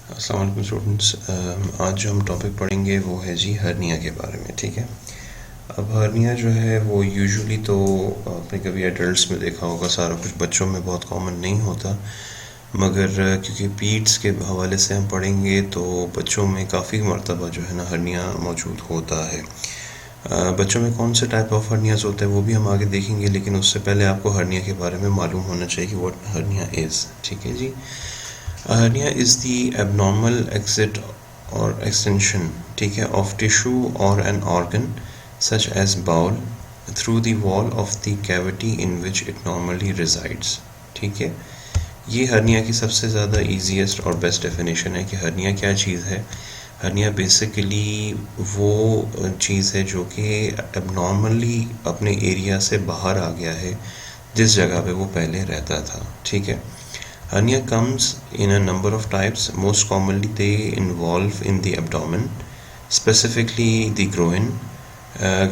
अस्सलाम वालेकुम स्टूडेंट्स। आज जो हम टॉपिक पढ़ेंगे वो है जी हर्निया के बारे में। ठीक है। अब हर्निया जो है वो यूजुअली तो आपने कभी एडल्ट्स में देखा होगा, सारा कुछ बच्चों में बहुत कॉमन नहीं होता, मगर क्योंकि पीड्स के हवाले से हम पढ़ेंगे तो बच्चों में काफ़ी मरतबा जो है ना हर्निया मौजूद होता है। बच्चों में कौन से टाइप ऑफ हर्नियाज होते हैं वो भी हम आगे देखेंगे, लेकिन उससे पहले आपको हर्निया के बारे में मालूम होना चाहिए कि व्हाट हर्निया इज़। ठीक है जी। Hernia is the abnormal exit or extension, ठीक है, of tissue or an organ such as bowel through the wall of the cavity in which it normally resides। ठीक है। ये हर्निया की सबसे ज़्यादा ईजीएस्ट और बेस्ट डेफिनेशन है कि हर्निया क्या चीज़ है। हर्निया बेसिकली वो चीज़ है जो कि एबनॉर्मली अपने एरिया से बाहर आ गया है जिस जगह पे वो पहले रहता था। ठीक है। Hernia comes in a number of types. Most commonly, they involve in the abdomen, specifically the groin.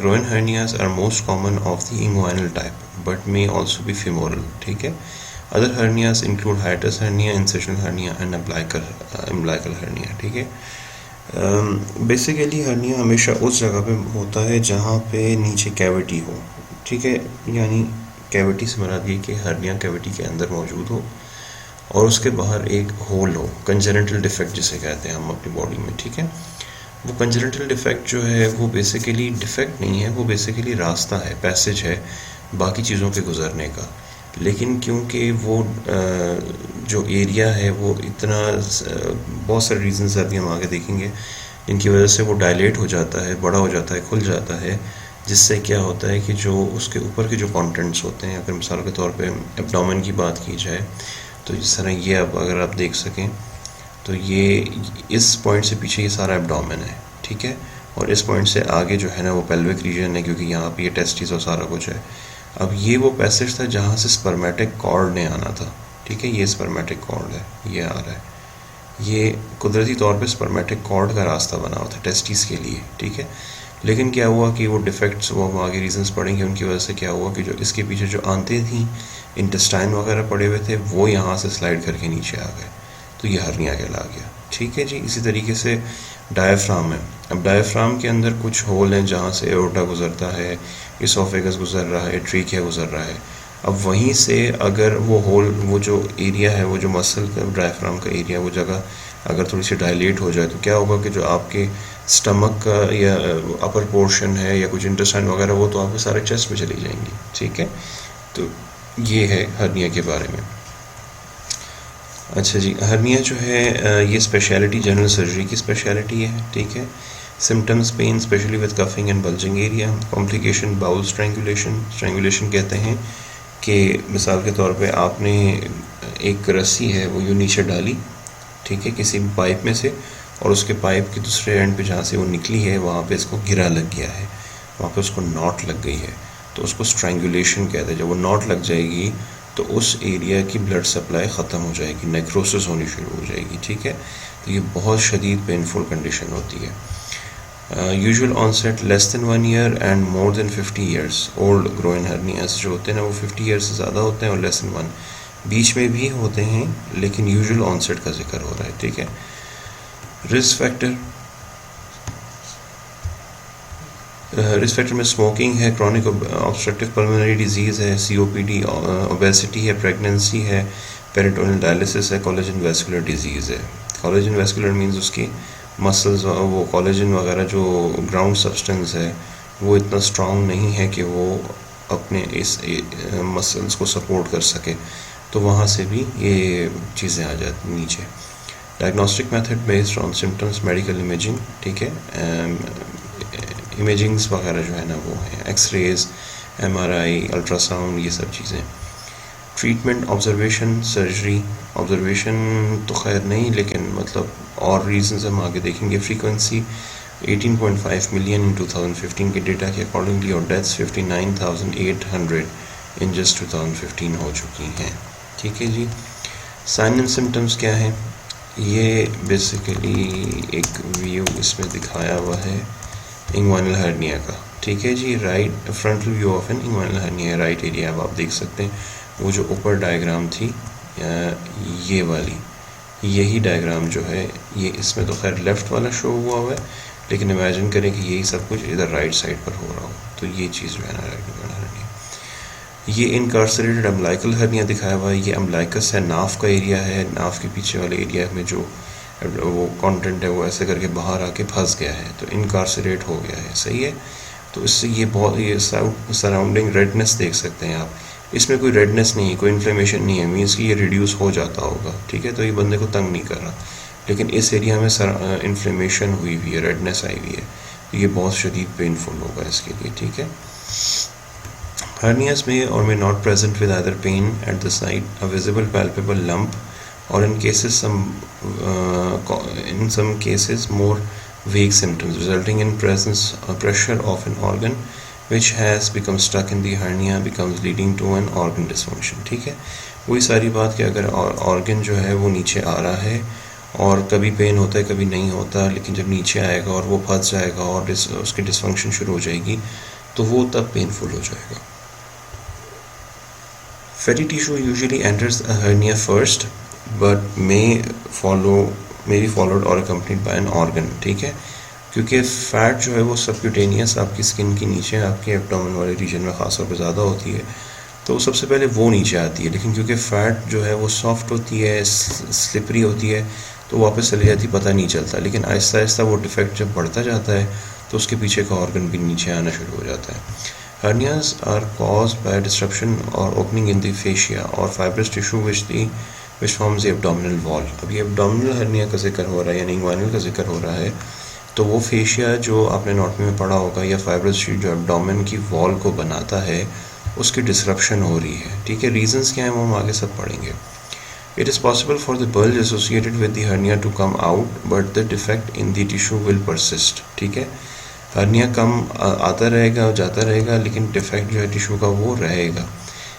Groin hernias are most common of the inguinal type, but may also be femoral. ठीक है. Other hernias include hiatus hernia, incisional hernia, and umbilical hernia. ठीक है. Basically hernia हमेशा उस जगह पे होता है जहाँ पे नीचे कैविटी हो। ठीक है। यानी कैविटी से मुराद ये कि हर्निया कैविटी के अंदर मौजूद हो और उसके बाहर एक होल हो, कंजेनिटल डिफेक्ट जिसे कहते हैं हम अपनी बॉडी में। ठीक है। वो कंजेनिटल डिफेक्ट जो है वो बेसिकली डिफेक्ट नहीं है, वो बेसिकली रास्ता है, पैसेज है बाकी चीज़ों पे गुजरने का। लेकिन क्योंकि वो जो एरिया है वो इतना बहुत सारे रीजंस अभी हम आगे देखेंगे जिनकी वजह से वो डायलेट हो जाता है, बड़ा हो जाता है, खुल जाता है, जिससे क्या होता है कि जो उसके ऊपर के जो कंटेंट्स होते हैं, अगर मिसाल के तौर पे एब्डोमेन की बात की जाए तो इस तरह ये अब अगर आप देख सकें तो ये इस पॉइंट से पीछे ये सारा एब्डोमेन है। ठीक है। और इस पॉइंट से आगे जो है ना वो पेल्विक रीजन है, क्योंकि यहाँ पे ये टेस्टिस और सारा कुछ है। अब ये वो पैसेज था जहाँ से स्पर्मेटिक कॉर्ड ने आना था। ठीक है। ये स्पर्मेटिक कॉर्ड है, ये आ रहा है, ये कुदरती तौर पे स्पर्मेटिक कॉर्ड का रास्ता बना हुआ था टेस्टिस के लिए। ठीक है। लेकिन क्या हुआ कि वो डिफेक्ट्स, वो हम आगे रीजंस पढ़ेंगे, उनकी वजह से क्या हुआ कि जो इसके पीछे जो आंतें थी, इंटेस्टाइन वगैरह पड़े हुए थे, वो यहाँ से स्लाइड करके नीचे आ गए, तो ये हर्निया कहला गया। ठीक है जी। इसी तरीके से डायफ्राम है। अब डायफ्राम के अंदर कुछ होल हैं जहाँ से एओर्टा गुजरता है, इसोफेगस गुजर रहा है, ट्रीकिया गुजर रहा है। अब वहीं से अगर वो होल, वो जो एरिया है, वो जो मसल का डायफ्राम का एरिया, वो जगह अगर थोड़ी सी डायलेट हो जाए तो क्या होगा कि जो आपके स्टमक का या अपर पोर्शन है या कुछ इंटेस्टाइन वगैरह, वो तो आपके सारे चेस्ट में चली जाएंगी। ठीक है। तो ये है हर्निया के बारे में। अच्छा जी, हर्निया जो है ये स्पेशलिटी जनरल सर्जरी की स्पेशलिटी है। ठीक है। Symptoms pain specially with coughing and bulging area. Complication bowel strangulation. Strangulation कहते हैं कि मिसाल के तौर पे आपने एक रस्सी है वो यूँ नीचे डाली, ठीक है, किसी पाइप में से, और उसके पाइप के दूसरे एंड पे जहाँ से वो निकली है वहाँ पे इसको गिरा लग गया है, वहाँ पे उसको नॉट लग गई है, तो उसको स्ट्रैंगुलेशन कहते हैं। जब वो नॉट लग जाएगी तो उस एरिया की ब्लड सप्लाई ख़त्म हो जाएगी, नेक्रोसिस होनी शुरू हो जाएगी। ठीक है। तो ये बहुत शदीद पेनफुल कंडीशन होती है। Usual onset less than 1 year and more than 50 years old groin hernias जो होते हैं ना वो 50 ईयर्स से ज़्यादा होते हैं और लेस देन 1 बीच में भी होते हैं, लेकिन यूजुअल ऑनसेट का जिक्र हो रहा है। ठीक है। रिस्क फैक्टर, रिस्क फैक्टर में स्मोकिंग है, क्रॉनिक ऑब्स्ट्रक्टिव पल्मोनरी डिजीज़ है, सीओपीडी, ओबेसिटी है, प्रेगनेंसी है, पेरिटोनियल डायलिसिस है, कोलेजन वेस्कुलर डिजीज़ है। कोलेजन वेस्कुलर मींस उसकी मसल्स, वो कोलेजन वगैरह जो ग्राउंड सब्सटेंस है वो इतना स्ट्रॉन्ग नहीं है कि वो अपने इस मसल्स को सपोर्ट कर सके, तो वहाँ से भी ये चीज़ें आ जाती नीचे। Diagnostic method based on symptoms, medical imaging. ठीक है। इमेजिंग्स वगैरह जो है ना वो है एक्सरेज, एमआरआई, अल्ट्रासाउंड, ये सब चीज़ें। Treatment, observation, surgery. ऑब्जर्वेशन तो खैर नहीं, लेकिन मतलब और रीजंस हम आगे देखेंगे। फ्रीक्वेंसी 18.5 मिलियन इन 2015 के डेटा के अकॉर्डिंगली, और डेथ्स 59,800 इन जस्ट 2015 हो चुकी हैं। ठीक है जी। साइन एंड सिम्टम्स क्या हैं, ये बेसिकली एक व्यू इसमें दिखाया हुआ है इंग्वाइनल हर्निया का। ठीक है जी। Right frontal view of an inguinal hernia, right area अब आप देख सकते हैं। वो जो ऊपर डायग्राम थी ये वाली, यही डायग्राम जो है ये इसमें तो खैर लेफ़्ट वाला शो हुआ है, लेकिन इमेजिन करें कि यही सब कुछ इधर राइट साइड पर हो रहा हो, तो ये चीज़ जो है ना राइट हर्निया। ये इनकार्सरेटेड अम्बिलिकल हर्निया दिखाया हुआ है, ये अम्बिलिकस है, नाफ का एरिया है, नाफ के पीछे वाले एरिया में जो वो कंटेंट है वो ऐसे करके बाहर आके फंस गया है, तो इनकार्सरेट हो गया है, सही है। तो इससे ये बहुत ये सराउंडिंग रेडनेस देख सकते हैं आप, इसमें कोई रेडनेस नहीं है, कोई इन्फ्लेमेशन नहीं है, मीन्स कि ये रिड्यूस हो जाता होगा, ठीक है, तो ये बंदे को तंग नहीं कर रहा। लेकिन इस एरिया में इन्फ्लेमेशन हुई हुई है, रेडनेस आई हुई है, तो ये बहुत शदीद पेनफुल होगा इसके लिए, ठीक है। Hernias may or may not present with either pain at the site, a visible palpable lump, or in some cases more vague symptoms resulting in pressure of an organ which has become stuck in the hernia becomes leading to an organ dysfunction, ठीक है। वही सारी बात कि अगर organ जो है वो नीचे आ रहा है और कभी पेन होता है कभी नहीं होता, लेकिन जब नीचे आएगा और वो फंस जाएगा और उसकी डिसफंक्शन शुरू हो जाएगी तो वो तब पेनफुल हो जाएगा। Fatty tissue usually enters a hernia first, but may be followed or accompanied by an organ, ठीक है, क्योंकि फैट जो है वो सबक्यूटेनियस आपकी स्किन के नीचे आपके एब्डोमेन वाले रीजन में ख़ास तौर पे ज़्यादा होती है, तो सबसे पहले वो नीचे आती है, लेकिन क्योंकि फ़ैट जो है वो सॉफ्ट होती है, स्लिपरी होती है, तो वापस चली जाती, पता नहीं चलता, लेकिन आहिस्ता आहिस्ता वो डिफेक्ट जब बढ़ता जाता है तो उसके पीछे का ऑर्गन भी नीचे आना शुरू हो जाता है। Hernias are caused by disruption or opening in the fascia or fibrous tissue which forms the abdominal wall। अब ये abdominal hernia का जिक्र हो रहा है यानी इंग्वाइनल का जिक्र हो रहा है, तो वो फेशिया जो आपने एनाटॉमी में पढ़ा होगा या फाइब्रस शीट जो एब्डोमेन की वॉल को बनाता है उसकी डिसरप्शन हो रही है, ठीक है। रीजंस क्या हैं वो हम आगे सब पढ़ेंगे। It is possible for the bulge associated with the hernia to come out, but the defect in the tissue will persist, ठीक है। हर्निया कम आता रहेगा और जाता रहेगा, लेकिन डिफेक्ट जो है टिश्यू का वो रहेगा।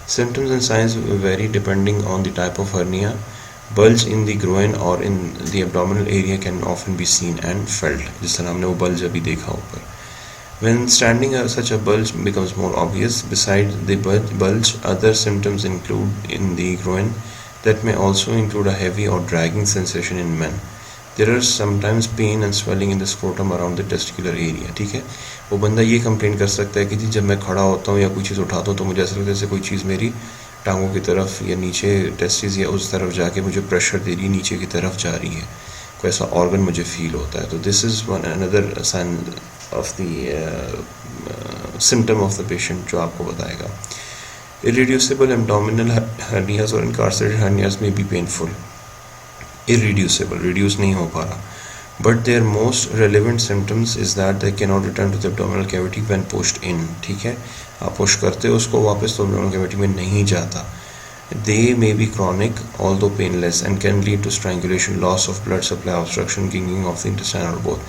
Symptoms and signs vary depending on the type of hernia. Bulge in the groin or in the abdominal area can often be seen and felt, जिस तरह हमने वो बल्ज अभी देखा ऊपर। When standing, such a bulge becomes more obvious. Besides the bulge, other symptoms include in the groin that may also include a heavy or dragging sensation in men. There are sometimes pain and swelling in the scrotum around the testicular area, ठीक है। वो बंदा ये complain कर सकता है कि जी जब मैं खड़ा होता हूँ या कोई चीज़ उठाता हूँ तो मुझे ऐसा लगता है जैसे कोई चीज़ मेरी टांगों की तरफ या नीचे टेस्टिस या उस तरफ जाके मुझे प्रेशर दे रही है, नीचे की तरफ जा रही है, कोई ऐसा ऑर्गन मुझे फील होता है। तो this is one another sign of the symptom of the patient जो आपको बताएगा। इरिड्यूसिबल एब्डोमिनल हर्नियाज और इनकार्सरेटेड हर्नियाज में भी पेनफुल, irreducible, reduce नहीं हो पा रहा, but their most relevant symptoms is that they cannot return to the abdominal cavity when pushed in, ठीक है। आप पुश करते हो उसको वापस तो abdominal cavity में नहीं जाता। They may be chronic although painless and can lead to strangulation, loss of blood supply, obstruction, kinking of the intestine or both।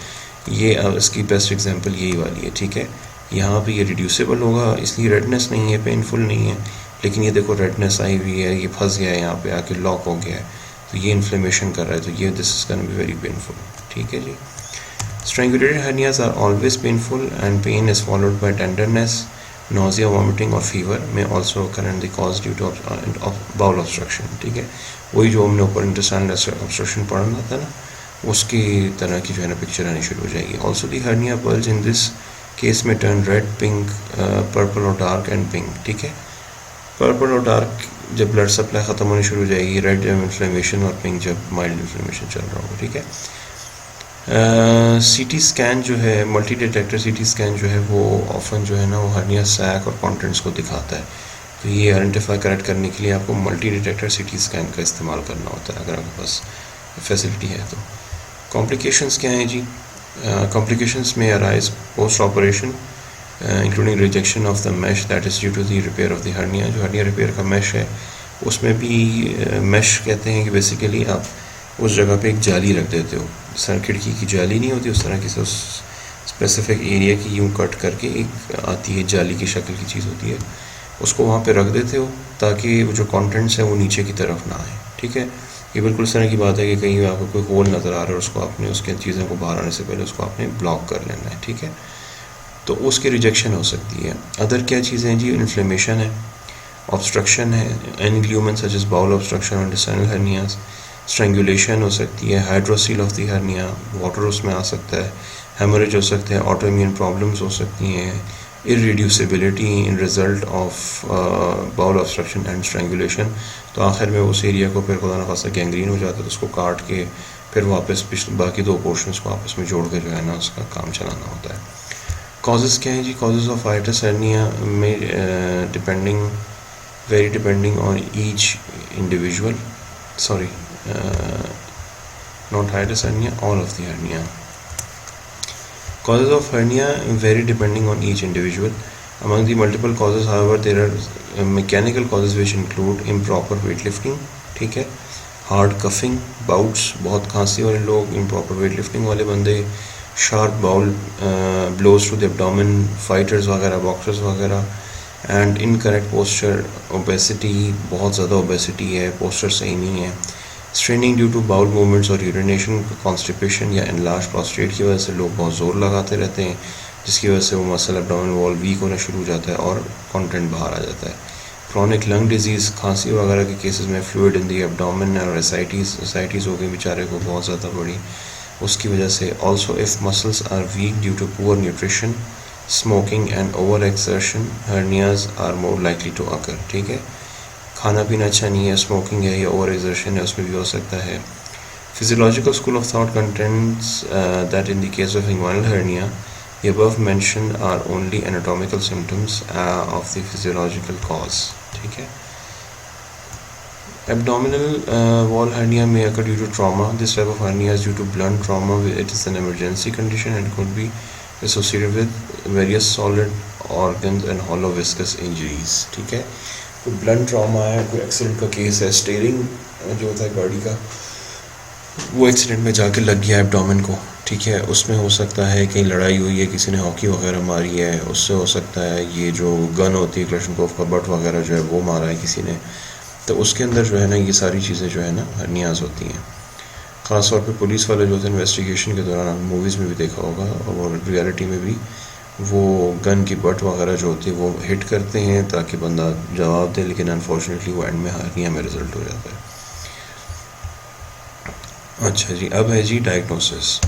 ये इसकी बेस्ट एग्जांपल यही वाली है, ठीक है। यहाँ पे ये रिड्यूसिबल होगा इसलिए रेडनेस नहीं है, पेनफुल नहीं है, लेकिन ये देखो रेडनेस आई हुई है, ये फंस गया है, यहाँ पे आके लॉक हो गया है, तो ये इन्फ्लेमेशन कर रहा है, तो ये this is gonna be very painful, ठीक है जी। Strangulated hernias are always painful and pain is followed by tenderness, nausea, vomiting और fever may also occur and the cause due to bowel obstruction, ठीक है। वही जो हमने ऊपर इंटेस्टाइनल obstruction पढ़ना था ना, उसकी तरह की जो है ना पिक्चर आनी शुरू हो जाएगी। Also the hernia bulge in this case may turn red, pink, purple और dark and pink, ठीक है। पर्पल और डार्क जब ब्लड सप्लाई ख़त्म होनी शुरू हो जाएगी, रेड जब इन्फ्लेमेशन और पिंक जब माइल्ड इन्फ्लेमेशन चल रहा होगा, ठीक है। सीटी स्कैन जो है, मल्टी डिटेक्टर सीटी स्कैन जो है वो ऑफन जो है ना वो हर्निया सैक और कॉन्टेंट्स को दिखाता है, तो ये आइडेंटिफाई करेक्ट करने के लिए आपको मल्टी डिटेक्टर सीटी स्कैन का इस्तेमाल करना होता है अगर आपके पास फैसिलिटी है तो। कॉम्प्लिकेशंस क्या हैं जी? कॉम्प्लिकेशंस में arise post operation including rejection of the mesh that is due to the repair of the hernia। जो hernia repair का mesh है उसमें भी mesh कहते हैं कि बेसिकली आप उस जगह पे एक जाली रख देते हो, सर खिड़की की जाली नहीं होती उस तरह की, उस स्पेसिफिक एरिया की यूँ कट करके एक आती है जाली की शक्ल की चीज़ होती है, उसको वहाँ पे रख देते हो ताकि वो जो कंटेंट्स हैं वो नीचे की तरफ ना आए, ठीक है। ये बिल्कुल इस तरह की बात है कि कहीं आपको कोई होल नज़र आ रहा है, उसको आपने उसके चीज़ों को बाहर आने से पहले उसको आपने ब्लॉक कर लेना है, ठीक है, तो उसकी रिजेक्शन हो सकती है। अदर क्या चीज़ें हैं जी? इन्फ्लेमेशन है, ऑब्स्ट्रक्शन है, any lumen such as bowel obstruction और इंटेस्टाइनल हर्नियाज, स्ट्रेंगुलेशन हो सकती है, hydrocele of the hernia, water उसमें आ सकता है, हेमोरेज हो सकते हैं, ऑटो इम्यून प्रॉब्लम्स हो सकती हैं, irreducibility in result of bowel obstruction and strangulation. तो आखिर में उस एरिया को फिर खुदा न खासा गैंग्रीन हो जाता है, तो उसको काट के फिर वापस बाकी दो पोर्शंस को आपस में जोड़ के जो है ना उसका काम चलाना होता है। कॉजेज़ क्या हैं जी? कॉजेज़ ऑफ हाइटिस हर्निया में depending very depending on each individual, sorry, not hiatus hernia, all of the hernia. Causes of hernia vary depending on each individual. Among the multiple causes, however, there are mechanical causes which include improper weightlifting, ठीक है, hard coughing bouts, बहुत खांसी वाले लोग, improper weightlifting वाले बंदे, sharp bowel blows to the abdomen, fighters वगैरह, boxers वगैरह, एंड इनकरेक्ट पोस्चर, ओबेसिटी, बहुत ज़्यादा ओबेसिटी है, पोस्चर सही नहीं है, straining due to bowel movements और यूरिनेशन, कॉन्स्टिपेशन या एनलार्ज प्रोस्टेट की वजह से लोग बहुत ज़ोर लगाते रहते हैं, जिसकी वजह से वो मसल एब्डोमेन वॉल वीक होना शुरू हो जाता है और कंटेंट बाहर आ जाता है। क्रॉनिक लंग डिजीज़, खांसी वगैरह के केसेस में फ्लूइड इन दी एब्डोमेन और एसाइटीज़ हो गई बेचारे को बहुत ज़्यादा बड़ी, उसकी वजह से। Also if muscles are weak due to poor nutrition, smoking and over exertion, hernias are more likely to occur, ठीक है। खाना पीना अच्छा नहीं है, स्मोकिंग है या ओवर एक्सर्शन है, उसमें भी हो सकता है। Physiological school of thought contents that in the case of inguinal hernia the above mentioned are only anatomical symptoms of the physiological cause, ठीक है। Abdominal wall hernia may occur due to trauma. This type of hernia is due to blunt trauma. It is an emergency condition and could be associated with various solid organs and hollow viscous injuries, ठीक है। कोई blunt trauma है, कोई accident का case है, steering जो होता है गाड़ी का, वो एक्सीडेंट में जाके लग गया एब्डोमेन को, ठीक है। उसमें हो सकता है कहीं लड़ाई हुई है, किसी ने हॉकी वगैरह मारी है, उससे हो सकता है ये जो गन होती है क्लशनकोफ का बट वगैरह जो है वो मारा है किसी ने, तो उसके अंदर जो है ना ये सारी चीज़ें जो है ना हर्नियाज होती हैं। ख़ास तौर पे पुलिस वाले जो होते हैं इन्वेस्टिगेशन के दौरान, मूवीज़ में भी देखा होगा और रियलिटी में भी, वो गन की बट वगैरह जो होती है वो हिट करते हैं ताकि बंदा जवाब दे, लेकिन अनफॉर्चुनेटली वो एंड में हर्निया में रिज़ल्ट हो जाता है। अच्छा जी, अब है जी डायग्नोसिस।